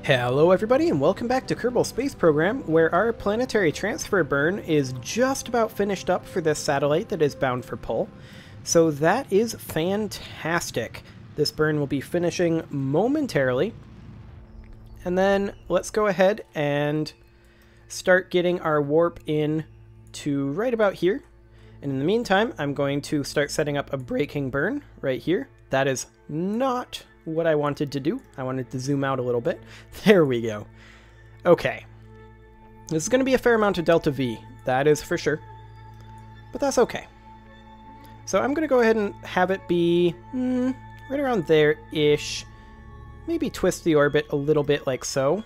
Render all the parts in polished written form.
Hello everybody and welcome back to Kerbal Space Program, where our planetary transfer burn is just about finished up for this satellite that is bound for pull. So that is fantastic. This burn will be finishing momentarily. And then let's go ahead and start getting our warp in to right about here. And in the meantime, I'm going to start setting up a braking burn right here. That is not what I wanted to do. I wanted to zoom out a little bit. There we go. Okay. This is going to be a fair amount of delta V, that is for sure. But that's okay. So I'm going to go ahead and have it be right around there-ish. Maybe twist the orbit a little bit like so.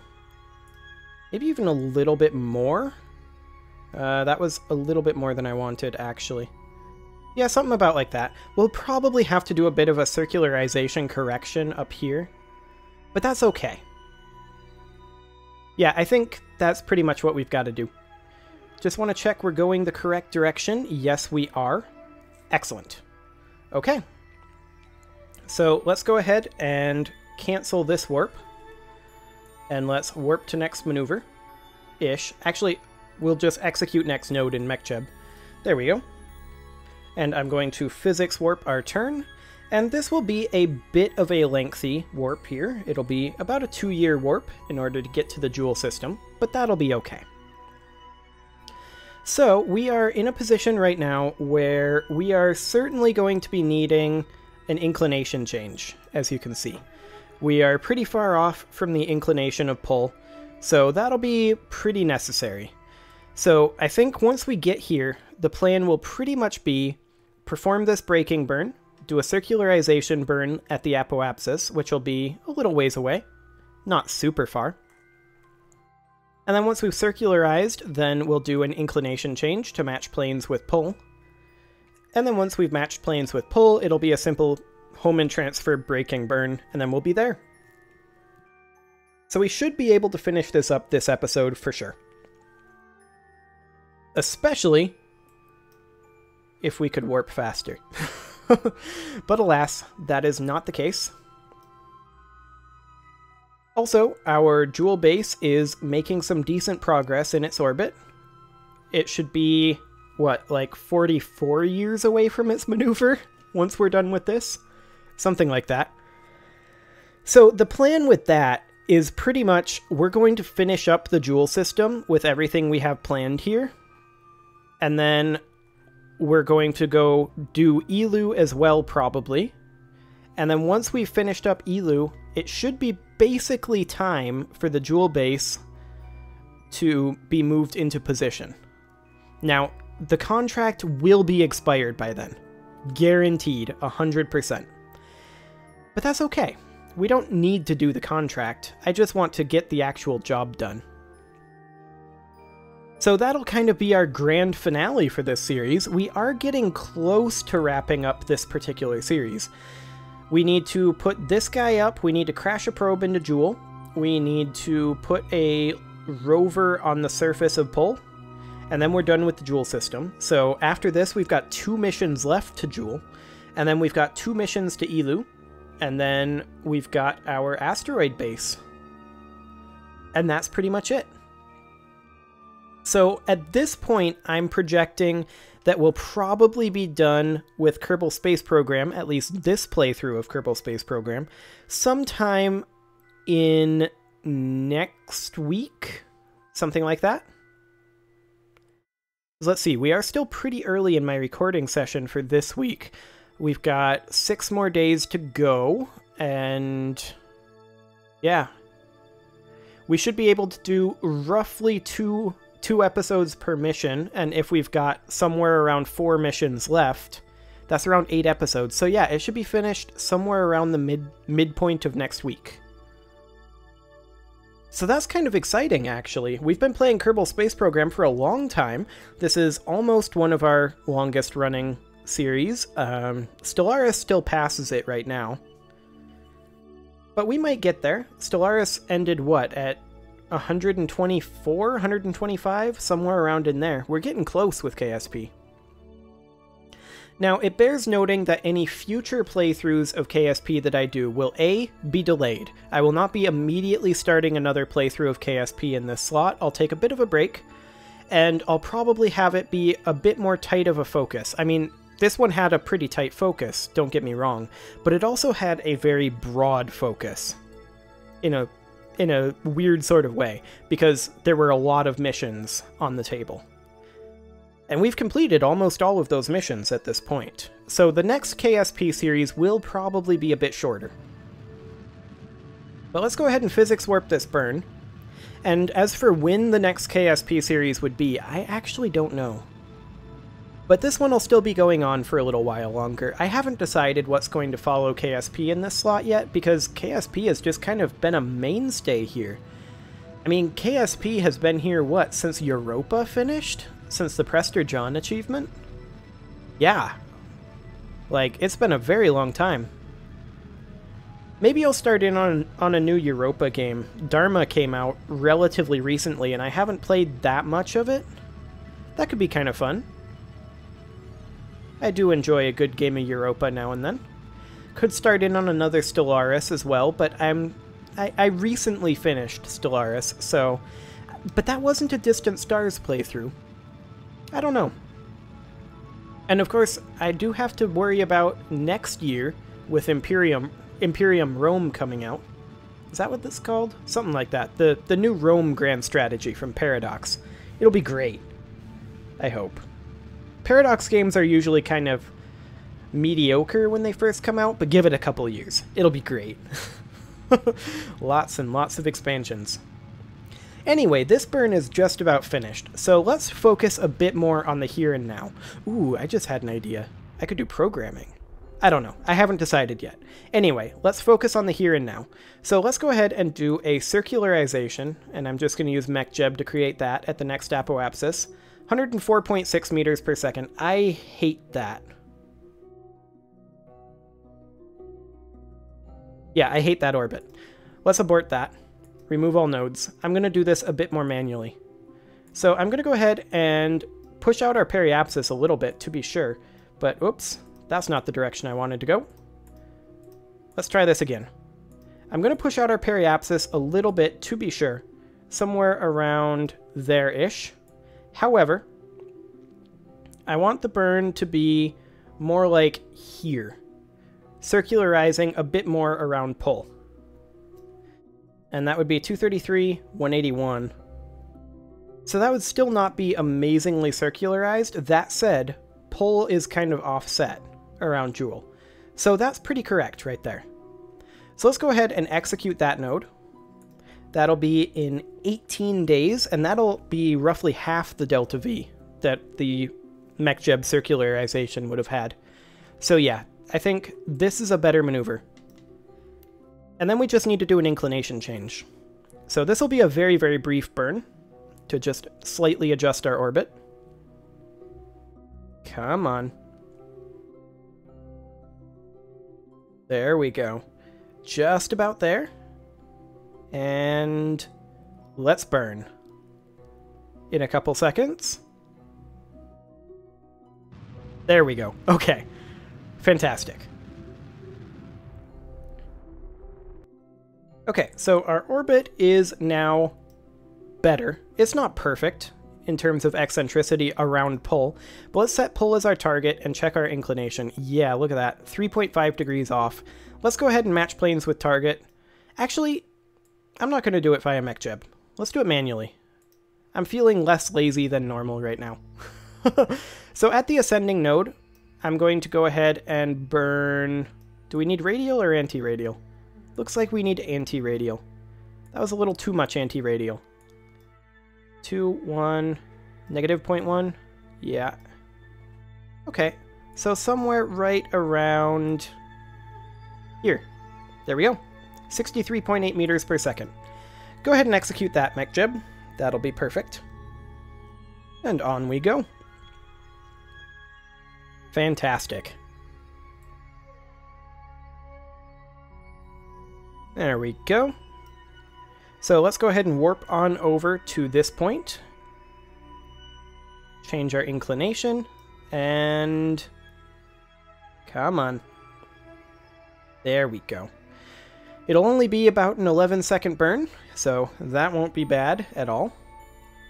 Maybe even a little bit more. That was a little bit more than I wanted, actually. Yeah, something about like that. We'll probably have to do a bit of a circularization correction up here, but that's okay. Yeah, I think that's pretty much what we've got to do. Just want to check we're going the correct direction. Yes, we are. Excellent. Okay. So let's go ahead and cancel this warp, and let's warp to next maneuver-ish. Actually, we'll just execute next node in MechCheb. There we go. And I'm going to physics warp our turn, and this will be a bit of a lengthy warp here. It'll be about a 2-year warp in order to get to the Joule system, but that'll be okay. So we are in a position right now where we are certainly going to be needing an inclination change, as you can see. We are pretty far off from the inclination of pull, so that'll be pretty necessary. So I think once we get here, the plan will pretty much be perform this braking burn, do a circularization burn at the apoapsis, which will be a little ways away, not super far. And then once we've circularized, then we'll do an inclination change to match planes with pull. And then once we've matched planes with pull, it'll be a simple home and transfer braking burn, and then we'll be there. So we should be able to finish this up this episode for sure. Especially if we could warp faster. But alas, that is not the case. Also, our Joule base is making some decent progress in its orbit. It should be, what, like 44 years away from its maneuver once we're done with this? Something like that. So the plan with that is pretty much we're going to finish up the Joule system with everything we have planned here. And then we're going to go do Elu as well, probably. And then once we've finished up Elu, it should be basically time for the Joule base to be moved into position. Now, the contract will be expired by then. Guaranteed, 100%. But that's okay. We don't need to do the contract. I just want to get the actual job done. So that'll kind of be our grand finale for this series. We are getting close to wrapping up this particular series. We need to put this guy up, we need to crash a probe into Joule, we need to put a rover on the surface of Pull, and then we're done with the Joule system. So after this, we've got 2 missions left to Joule, and then we've got 2 missions to Elu, and then we've got our asteroid base. And that's pretty much it. So at this point, I'm projecting that we'll probably be done with Kerbal Space Program, at least this playthrough of Kerbal Space Program, sometime in next week, something like that. Let's see, we are still pretty early in my recording session for this week. We've got 6 more days to go, and yeah. We should be able to do roughly two episodes per mission, and if we've got somewhere around 4 missions left, that's around 8 episodes. So yeah, it should be finished somewhere around the midpoint of next week. So that's kind of exciting, actually. We've been playing Kerbal Space Program for a long time. This is almost one of our longest running series. Stellaris still passes it right now. But we might get there. Stellaris ended, what, at 124, 125, somewhere around in there. We're getting close with KSP. Now, it bears noting that any future playthroughs of KSP that I do will A, be delayed. I will not be immediately starting another playthrough of KSP in this slot. I'll take a bit of a break, and I'll probably have it be a bit more tight of a focus. I mean, this one had a pretty tight focus, don't get me wrong, but it also had a very broad focus in a weird sort of way, because there were a lot of missions on the table. And we've completed almost all of those missions at this point, so the next KSP series will probably be a bit shorter. But let's go ahead and physics warp this burn. And as for when the next KSP series would be, I actually don't know. But this one will still be going on for a little while longer. I haven't decided what's going to follow KSP in this slot yet, because KSP has just kind of been a mainstay here. I mean, KSP has been here, what, since Europa finished? Since the Prester John achievement? Yeah. Like, it's been a very long time. Maybe I'll start in on a new Europa game. Dharma came out relatively recently, and I haven't played that much of it. That could be kind of fun. I do enjoy a good game of Europa now and then. Could start in on another Stellaris as well, but I recently finished Stellaris, so... But that wasn't a Distant Stars playthrough. I don't know. And of course, I do have to worry about next year with Imperium Rome coming out. Is that what this is called? Something like that. The new Rome Grand Strategy from Paradox. It'll be great. I hope. Paradox games are usually kind of mediocre when they first come out, but give it a couple years. It'll be great. Lots and lots of expansions. Anyway, this burn is just about finished, so let's focus a bit more on the here and now. Ooh, I just had an idea. I could do programming. I don't know. I haven't decided yet. Anyway, let's focus on the here and now. So let's go ahead and do a circularization, and I'm just going to use MechJeb to create that at the next apoapsis. 104.6 meters per second. I hate that. Yeah, I hate that orbit. Let's abort that. Remove all nodes. I'm going to do this a bit more manually. So I'm going to go ahead and push out our periapsis a little bit to be sure. But, oops, that's not the direction I wanted to go. Let's try this again. I'm going to push out our periapsis a little bit to be sure. Somewhere around there-ish. However, I want the burn to be more like here. Circularizing a bit more around pull. And that would be 233, 181. So that would still not be amazingly circularized. That said, pull is kind of offset around Joule. So that's pretty correct right there. So let's go ahead and execute that node. That'll be in 18 days, and that'll be roughly half the delta V that the MechJeb circularization would have had. So yeah, I think this is a better maneuver. And then we just need to do an inclination change. So this will be a very, very brief burn to just slightly adjust our orbit. Come on. There we go. Just about there. And let's burn. In a couple seconds. There we go. Okay. Fantastic. Okay, so our orbit is now better. It's not perfect in terms of eccentricity around pull, but let's set pull as our target and check our inclination. Yeah, look at that. 3.5 degrees off. Let's go ahead and match planes with target. Actually, I'm not going to do it via MechJeb. Let's do it manually. I'm feeling less lazy than normal right now. So at the ascending node, I'm going to go ahead and burn... Do we need radial or anti-radial? Looks like we need anti-radial. That was a little too much anti-radial. 2, 1, negative 0.1. Yeah. Okay, so somewhere right around here. There we go. 63.8 meters per second. Go ahead and execute that, MechJeb. That'll be perfect. And on we go. Fantastic. There we go. So let's go ahead and warp on over to this point. Change our inclination. And Come on. There we go. It'll only be about an 11-second burn, so that won't be bad at all.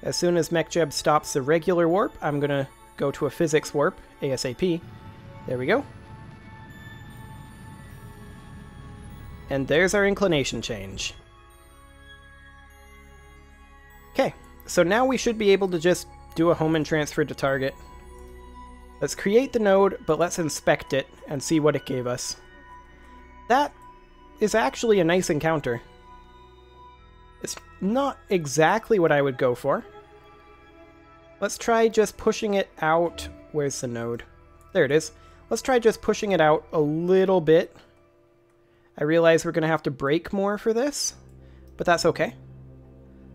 As soon as MechJeb stops the regular warp, I'm going to go to a physics warp, ASAP. There we go. And there's our inclination change. Okay, so now we should be able to just do a home and transfer to target. Let's create the node, but let's inspect it and see what it gave us. That is actually a nice encounter. It's not exactly what I would go for. Let's try just pushing it out. Where's the node? There it is. Let's try just pushing it out a little bit. I realize we're going to have to brake more for this, but that's okay.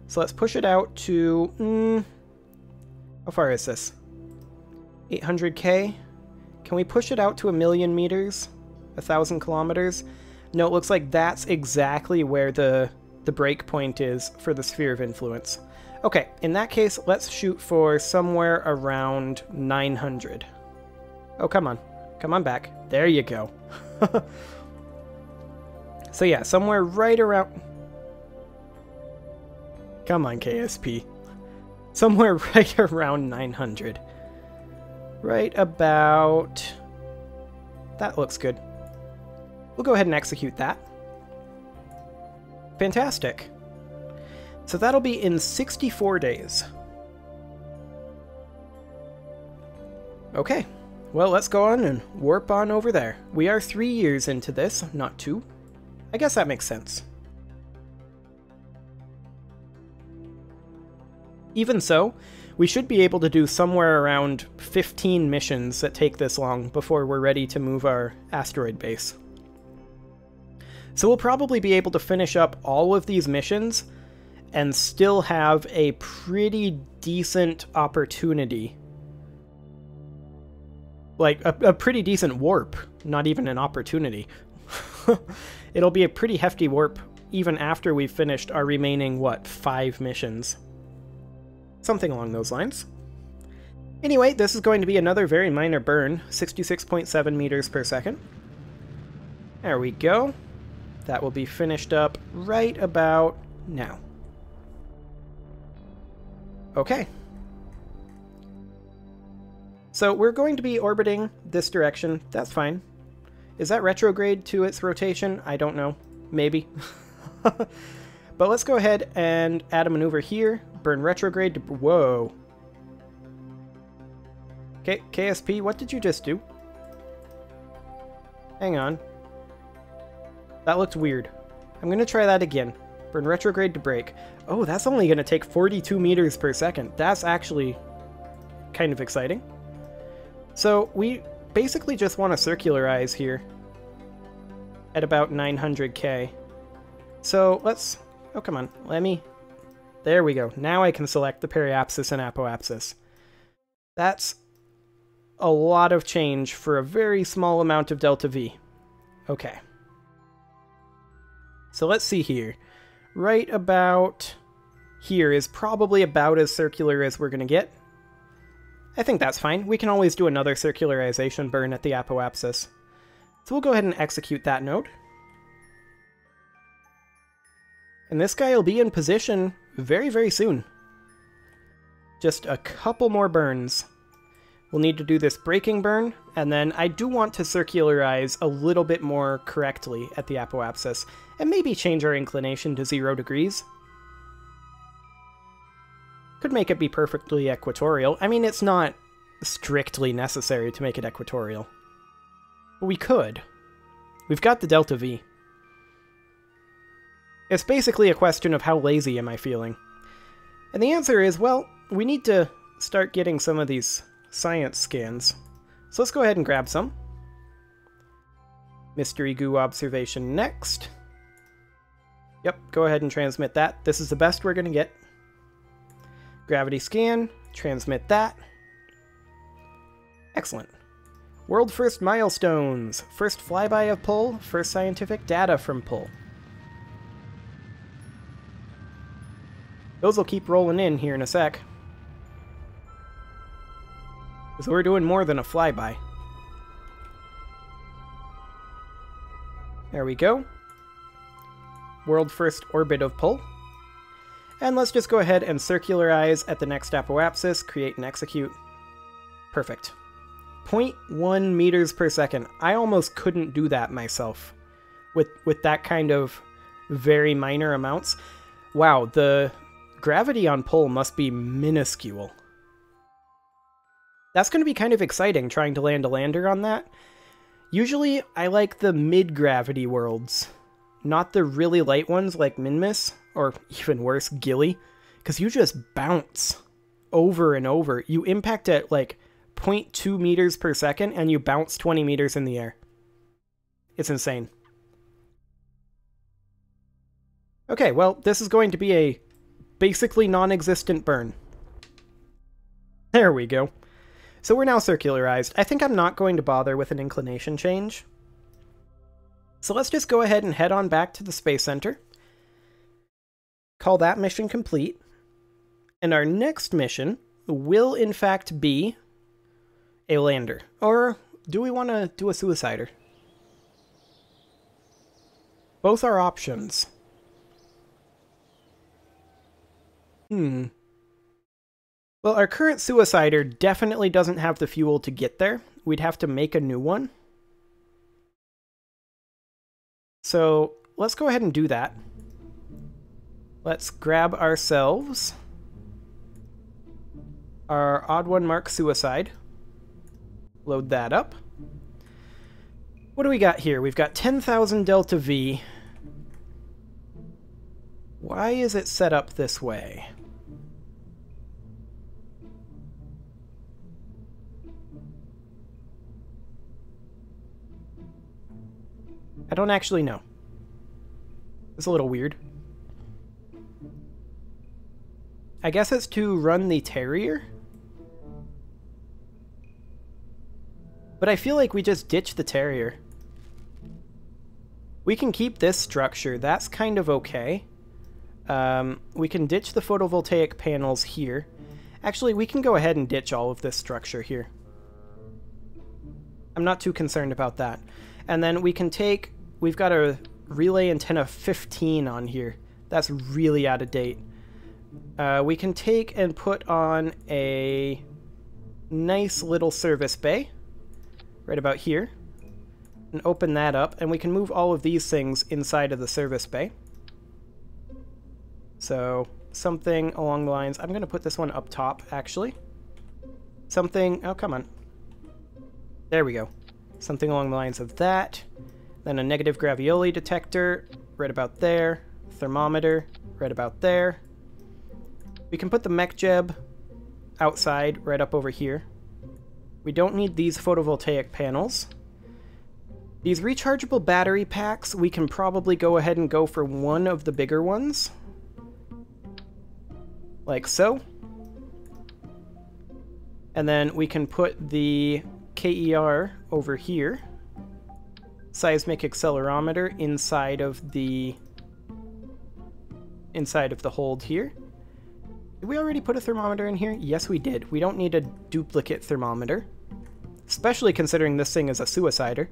So let's push it out to... how far is this? 800k? Can we push it out to 1,000,000 meters? 1,000 kilometers? No, it looks like that's exactly where the break point is for the sphere of influence. Okay, in that case, let's shoot for somewhere around 900. Oh, come on. Come on back. There you go. So yeah, somewhere right around... Come on, KSP. Somewhere right around 900. Right about... That looks good. We'll go ahead and execute that. Fantastic. So that'll be in 64 days. Okay. Well, let's go on and warp on over there. We are 3 years into this, not 2. I guess that makes sense. Even so, we should be able to do somewhere around 15 missions that take this long before we're ready to move our asteroid base. So we'll probably be able to finish up all of these missions and still have a pretty decent opportunity. Like, a pretty decent warp, not even an opportunity. It'll be a pretty hefty warp even after we've finished our remaining, what, 5 missions. Something along those lines. Anyway, this is going to be another very minor burn, 66.7 meters per second. There we go. That will be finished up right about now. Okay. So we're going to be orbiting this direction. That's fine. Is that retrograde to its rotation? I don't know. Maybe. But let's go ahead and add a maneuver here. Burn retrograde to... Whoa. Okay, KSP, what did you just do? Hang on. That looked weird. I'm going to try that again. Burn retrograde to brake. Oh, that's only going to take 42 meters per second. That's actually kind of exciting. So we basically just want to circularize here at about 900k. So let's... Oh, come on. Let me... There we go. Now I can select the periapsis and apoapsis. That's a lot of change for a very small amount of delta V. Okay. So let's see here. Right about here is probably about as circular as we're going to get. I think that's fine. We can always do another circularization burn at the apoapsis. So we'll go ahead and execute that node. And this guy will be in position very, very soon. Just a couple more burns. We'll need to do this braking burn, and then I do want to circularize a little bit more correctly at the apoapsis, and maybe change our inclination to 0 degrees. Could make it be perfectly equatorial. I mean, it's not strictly necessary to make it equatorial. But we could. We've got the delta V. It's basically a question of how lazy am I feeling. And the answer is, well, we need to start getting some of these science scans. So let's go ahead and grab some. Mystery goo observation next. Yep, go ahead and transmit that. This is the best we're going to get. Gravity scan, transmit that. Excellent. World first milestones. First flyby of Pull, first scientific data from Pull. Those will keep rolling in here in a sec. So we're doing more than a flyby. There we go. World first orbit of pull. And let's just go ahead and circularize at the next apoapsis, create and execute. Perfect. 0.1 meters per second. I almost couldn't do that myself with that kind of very minor amounts. Wow, the gravity on pull must be minuscule. That's going to be kind of exciting, trying to land a lander on that. Usually, I like the mid-gravity worlds, not the really light ones like Minmus, or even worse, Gilly, because you just bounce over and over. You impact at like 0.2 meters per second, and you bounce 20 meters in the air. It's insane. Okay, well, this is going to be a basically non-existent burn. There we go. So we're now circularized. I think I'm not going to bother with an inclination change. So let's just go ahead and head on back to the Space Center. Call that mission complete. And our next mission will in fact be a lander. Or do we want to do a suicider? Both are options. Well, our current suicider definitely doesn't have the fuel to get there. We'd have to make a new one. So let's go ahead and do that. Let's grab ourselves our odd one mark suicide. Load that up. What do we got here? We've got 10,000 Delta V. Why is it set up this way? I don't actually know. It's a little weird. I guess it's to run the Terrier? But I feel like we just ditch the Terrier. We can keep this structure. That's kind of okay. We can ditch the photovoltaic panels here. Actually, we can go ahead and ditch all of this structure here. I'm not too concerned about that. And then we can take... We've got a relay antenna 15 on here. That's really out of date. We can take and put on a nice little service bay right about here and open that up, and we can move all of these things inside of the service bay. So something along the lines... I'm going to put this one up top, actually. Something... Oh, come on. There we go. Something along the lines of that. Then a negative gravioli detector, right about there. Thermometer, right about there. We can put the mech jeb outside, right up over here. We don't need these photovoltaic panels. These rechargeable battery packs, we can probably go ahead and go for one of the bigger ones. Like so. And then we can put the KER over here. Seismic accelerometer inside of the hold here. Did we already put a thermometer in here? Yes, we did. We don't need a duplicate thermometer, especially considering this thing is a suicider.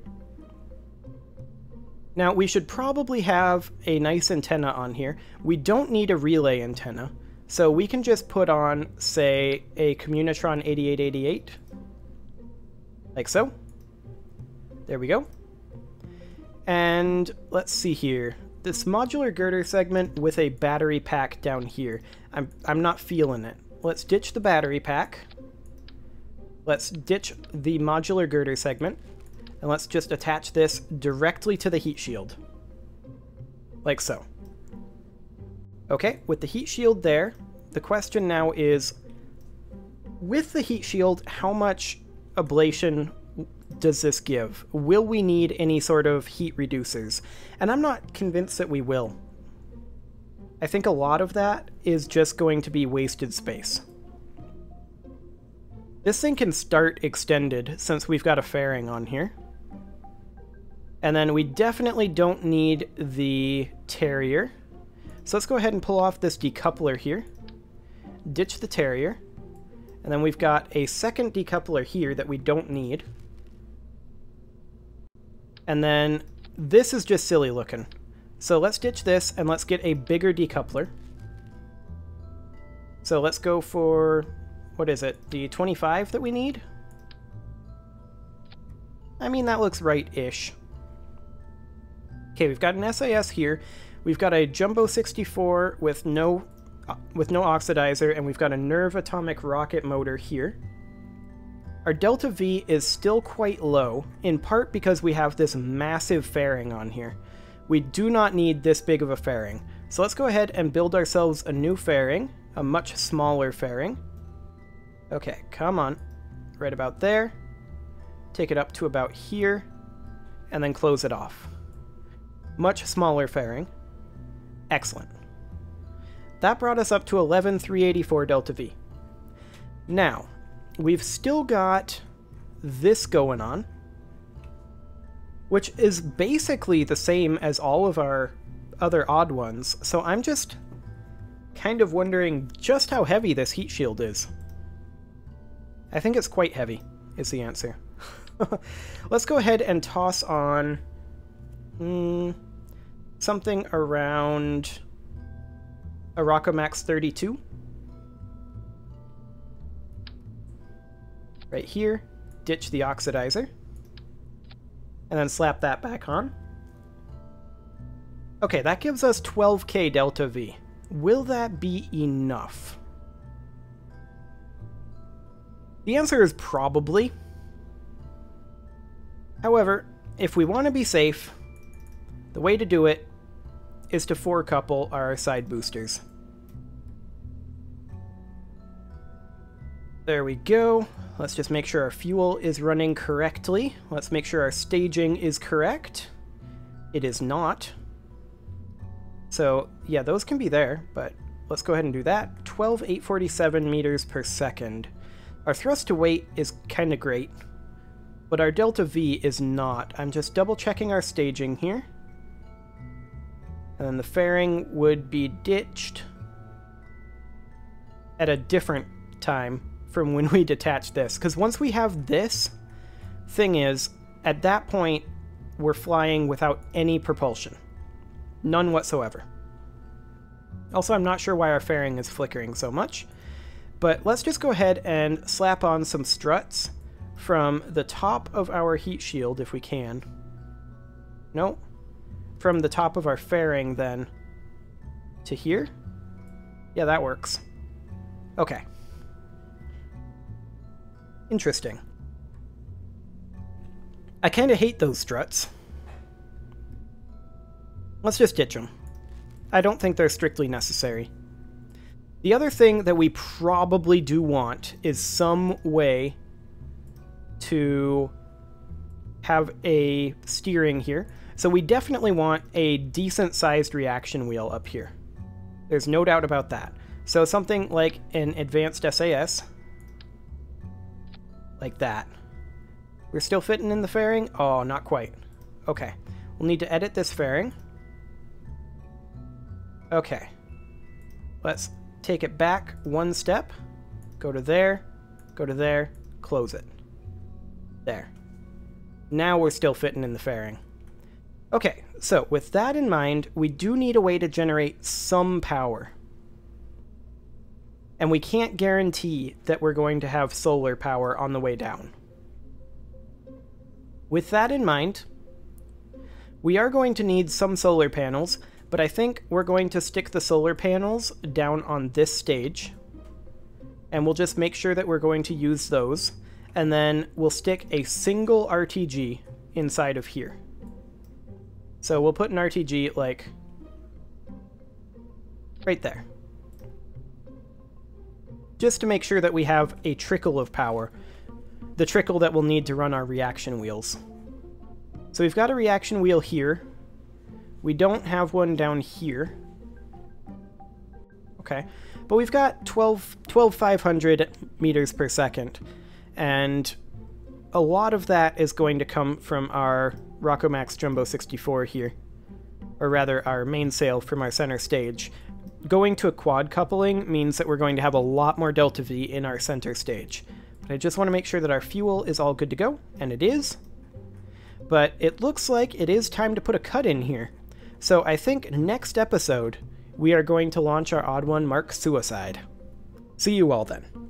Now, we should probably have a nice antenna on here. We don't need a relay antenna, so we can just put on, say, a Communitron 8888, like so. There we go. And let's see here. This modular girder segment with a battery pack down here. I'm not feeling it. Let's ditch the battery pack. Let's ditch the modular girder segment. And let's just attach this directly to the heat shield. Like so. Okay, with the heat shield there, the question now is, with the heat shield, how much ablation does this give? Will we need any sort of heat reducers? And I'm not convinced that we will. I think a lot of that is just going to be wasted space. This thing can start extended since we've got a fairing on here. And then we definitely don't need the Terrier. So let's go ahead and pull off this decoupler here. Ditch the Terrier. And then we've got a second decoupler here that we don't need. And then this is just silly looking. So let's ditch this and let's get a bigger decoupler. So let's go for, what is it, the 25 that we need? I mean, that looks right-ish. Okay, we've got an SAS here. We've got a Jumbo 64 with no oxidizer, and we've got a Nerve atomic rocket motor here. Our delta V is still quite low, in part because we have this massive fairing on here. We do not need this big of a fairing. So let's go ahead and build ourselves a new fairing, a much smaller fairing. Okay, come on. Right about there. Take it up to about here, and then close it off. Much smaller fairing. Excellent. That brought us up to 11,384 delta V. Now, we've still got this going on, which is basically the same as all of our other odd ones, so I'm just kind of wondering just how heavy this heat shield is. I think it's quite heavy, is the answer. Let's go ahead and toss on something around a Rockomax 32. Right here, ditch the oxidizer, and then slap that back on. Okay, that gives us 12k delta V. Will that be enough? The answer is probably. However, if we want to be safe, the way to do it is to four-couple our side boosters. There we go. Let's just make sure our fuel is running correctly. Let's make sure our staging is correct. It is not. So, yeah, those can be there, but let's go ahead and do that. 12,847 meters per second. Our thrust to weight is kind of great, but our delta V is not. I'm just double-checking our staging here. And then the fairing would be ditched at a different time from when we detach this. Because once we have this, thing is, at that point, we're flying without any propulsion. None whatsoever. Also, I'm not sure why our fairing is flickering so much, but let's just go ahead and slap on some struts from the top of our heat shield, if we can. No. From the top of our fairing, then, to here? Yeah, that works. Okay. Interesting. I kind of hate those struts. Let's just ditch them. I don't think they're strictly necessary. The other thing that we probably do want is some way to have a steering here. So we definitely want a decent-sized reaction wheel up here. There's no doubt about that. So something like an advanced SAS. Like that. We're still fitting in the fairing? Oh, not quite. Okay. We'll need to edit this fairing. Okay. Let's take it back one step. Go to there. Go to there. Close it. There. Now we're still fitting in the fairing. Okay, so with that in mind, we do need a way to generate some power. And we can't guarantee that we're going to have solar power on the way down. With that in mind, we are going to need some solar panels, but I think we're going to stick the solar panels down on this stage. And we'll just make sure that we're going to use those. And then we'll stick a single RTG inside of here. So we'll put an RTG, like, right there. Just to make sure that we have a trickle of power. The trickle that we'll need to run our reaction wheels. So we've got a reaction wheel here. We don't have one down here. Okay. But we've got 12,500 meters per second. And a lot of that is going to come from our Rockomax Jumbo 64 here. Or rather, our mainsail from our center stage. Going to a quad coupling means that we're going to have a lot more delta V in our center stage. But I just want to make sure that our fuel is all good to go, and it is. but it looks like it is time to put a cut in here. So I think next episode, we are going to launch our Odd One Mark Suicide. See you all then.